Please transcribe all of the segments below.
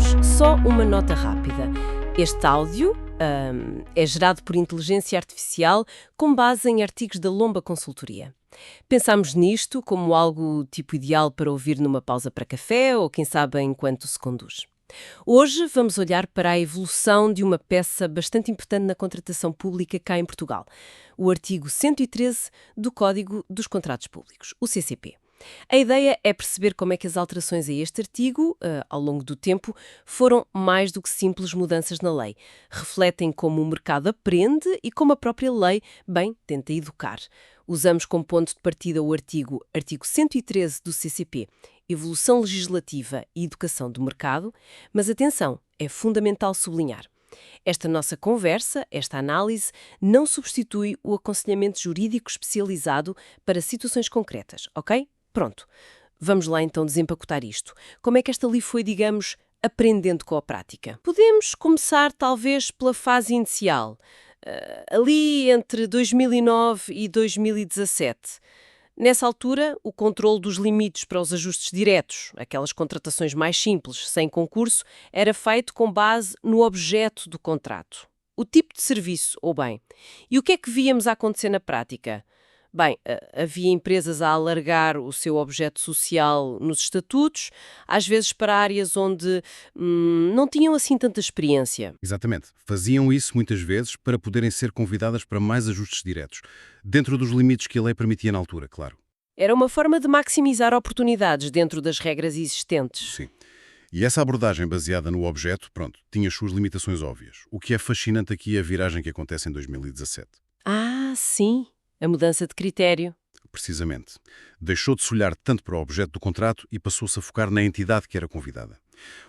Seguimos. Só uma nota rápida. Este áudio é gerado por inteligência artificial com base em artigos da Lomba Consultoria. Pensámos nisto como algo tipo ideal para ouvir numa pausa para café ou, quem sabe, enquanto se conduz. Hoje vamos olhar para a evolução de uma peça bastante importante na contratação pública cá em Portugal, o artigo 113 do Código dos Contratos Públicos, o CCP. A ideia é perceber como é que as alterações a este artigo, ao longo do tempo, foram mais do que simples mudanças na lei. Refletem como o mercado aprende e como a própria lei, bem, tenta educar. Usamos como ponto de partida o artigo 113 do CCP, Evolução Legislativa e Educação do Mercado, mas atenção, é fundamental sublinhar. Esta nossa conversa, esta análise, não substitui o aconselhamento jurídico especializado para situações concretas, ok? Pronto, vamos lá então desempacotar isto. Como é que esta lei foi, digamos, aprendendo com a prática? Podemos começar talvez pela fase inicial, ali entre 2009 e 2017. Nessa altura, o controle dos limites para os ajustes diretos, aquelas contratações mais simples, sem concurso, era feito com base no objeto do contrato. O tipo de serviço, ou bem. E o que é que víamos a acontecer na prática? Bem, havia empresas a alargar o seu objeto social nos estatutos, às vezes para áreas onde não tinham assim tanta experiência. Exatamente. Faziam isso muitas vezes para poderem ser convidadas para mais ajustes diretos, dentro dos limites que a lei permitia na altura, claro. Era uma forma de maximizar oportunidades dentro das regras existentes. Sim. E essa abordagem baseada no objeto, pronto, tinha as suas limitações óbvias. O que é fascinante aqui é a viragem que acontece em 2017. Ah, sim, a mudança de critério. Precisamente. Deixou de se olhar tanto para o objeto do contrato e passou-se a focar na entidade que era convidada.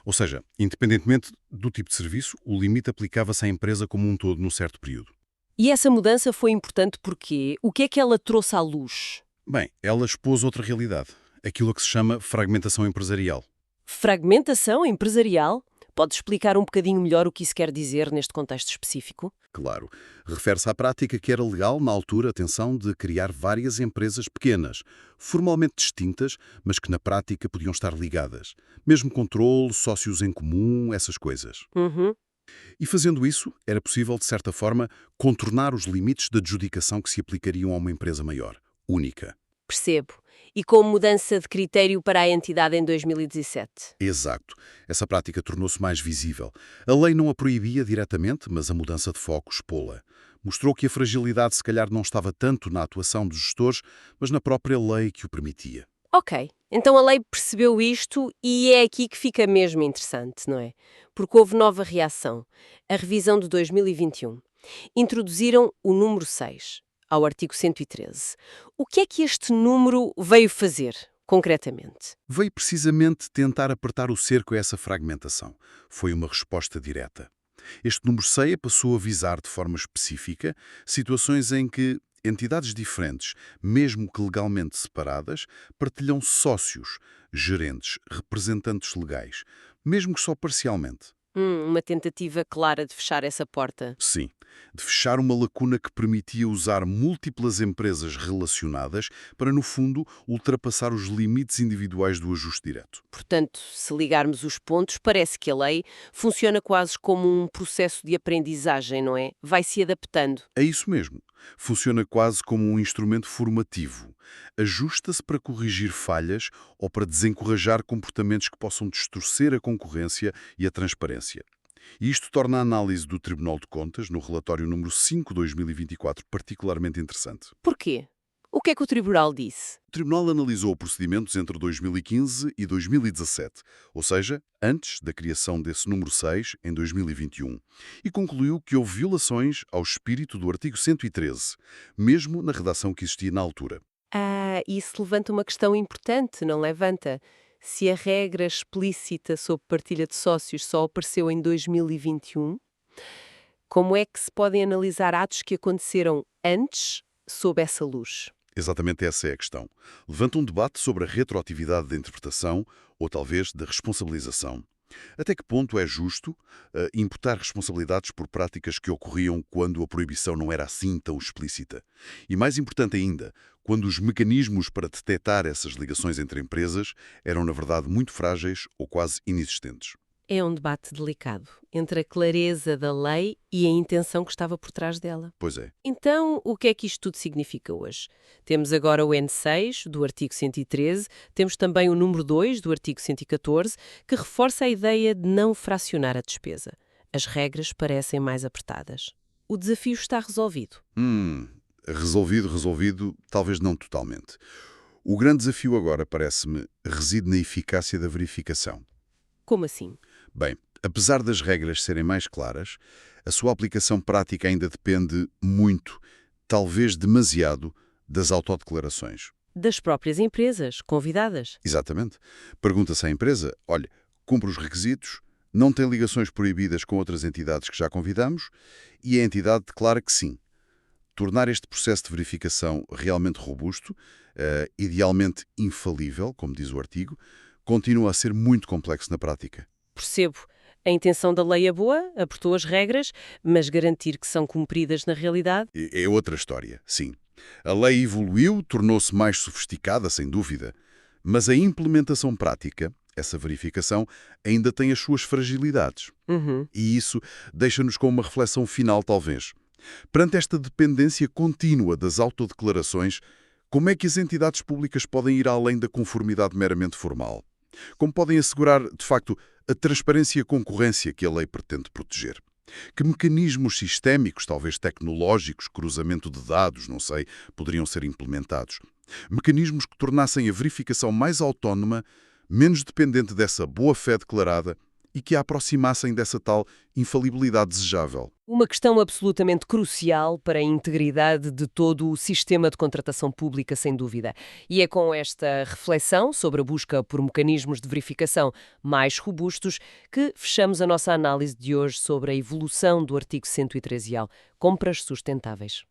Ou seja, independentemente do tipo de serviço, o limite aplicava-se à empresa como um todo num certo período. E essa mudança foi importante porque o que é que ela trouxe à luz? Bem, ela expôs outra realidade, aquilo a que se chama fragmentação empresarial. Fragmentação empresarial? Pode explicar um bocadinho melhor o que isso quer dizer neste contexto específico? Claro, refere-se à prática que era legal na altura, atenção, de criar várias empresas pequenas, formalmente distintas, mas que na prática podiam estar ligadas. Mesmo controle, sócios em comum, essas coisas. E fazendo isso, era possível, de certa forma, contornar os limites de adjudicação que se aplicariam a uma empresa maior, única. Percebo. E com mudança de critério para a entidade em 2017? Exato. Essa prática tornou-se mais visível. A lei não a proibia diretamente, mas a mudança de foco expô-la. Mostrou que a fragilidade se calhar não estava tanto na atuação dos gestores, mas na própria lei que o permitia. Ok, então a lei percebeu isto e é aqui que fica mesmo interessante, não é? Porque houve nova reação. A revisão de 2021. Introduziram o número 6 ao artigo 113. O que é que este número veio fazer, concretamente? Veio precisamente tentar apertar o cerco a essa fragmentação. Foi uma resposta direta. Este número 6 passou a visar de forma específica situações em que entidades diferentes, mesmo que legalmente separadas, partilham sócios, gerentes, representantes legais, mesmo que só parcialmente. Uma tentativa clara de fechar essa porta. Sim, de fechar uma lacuna que permitia usar múltiplas empresas relacionadas para, no fundo, ultrapassar os limites individuais do ajuste direto. Portanto, se ligarmos os pontos, parece que a lei funciona quase como um processo de aprendizagem, não é? Vai se adaptando. É isso mesmo. Funciona quase como um instrumento formativo. Ajusta-se para corrigir falhas ou para desencorajar comportamentos que possam distorcer a concorrência e a transparência. E isto torna a análise do Tribunal de Contas, no relatório número 5/2024, particularmente interessante. Porquê? O que é que o tribunal disse? O Tribunal analisou procedimentos entre 2015 e 2017, ou seja, antes da criação desse número 6, em 2021, e concluiu que houve violações ao espírito do artigo 113, mesmo na redação que existia na altura. Ah, isso levanta uma questão importante, não levanta? Se a regra explícita sobre partilha de sócios só apareceu em 2021, como é que se podem analisar atos que aconteceram antes sob essa luz? Exatamente essa é a questão. Levanta um debate sobre a retroatividade da interpretação, ou talvez da responsabilização. Até que ponto é justo imputar responsabilidades por práticas que ocorriam quando a proibição não era assim tão explícita? E mais importante ainda, quando os mecanismos para detectar essas ligações entre empresas eram, na verdade, muito frágeis ou quase inexistentes. É um debate delicado entre a clareza da lei e a intenção que estava por trás dela. Pois é. Então, o que é que isto tudo significa hoje? Temos agora o N6, do artigo 113, temos também o número 2, do artigo 114, que reforça a ideia de não fracionar a despesa. As regras parecem mais apertadas. O desafio está resolvido. Resolvido, talvez não totalmente. O grande desafio agora, parece-me, reside na eficácia da verificação. Como assim? Bem, apesar das regras serem mais claras, a sua aplicação prática ainda depende muito, talvez demasiado, das autodeclarações. Das próprias empresas convidadas. Exatamente. Pergunta-se à empresa, olha, cumpre os requisitos, não tem ligações proibidas com outras entidades que já convidamos, e a entidade declara que sim. Tornar este processo de verificação realmente robusto, idealmente infalível, como diz o artigo, continua a ser muito complexo na prática. Percebo. A intenção da lei é boa, apertou as regras, mas garantir que são cumpridas na realidade? É outra história, sim. A lei evoluiu, tornou-se mais sofisticada, sem dúvida, mas a implementação prática, essa verificação, ainda tem as suas fragilidades. E isso deixa-nos com uma reflexão final, talvez. Perante esta dependência contínua das autodeclarações, como é que as entidades públicas podem ir além da conformidade meramente formal? Como podem assegurar, de facto, a transparência e a concorrência que a lei pretende proteger? Que mecanismos sistémicos, talvez tecnológicos, cruzamento de dados, não sei, poderiam ser implementados? Mecanismos que tornassem a verificação mais autónoma, menos dependente dessa boa-fé declarada e que a aproximassem dessa tal infalibilidade desejável. Uma questão absolutamente crucial para a integridade de todo o sistema de contratação pública, sem dúvida. E é com esta reflexão sobre a busca por mecanismos de verificação mais robustos que fechamos a nossa análise de hoje sobre a evolução do artigo 113-AL, compras sustentáveis.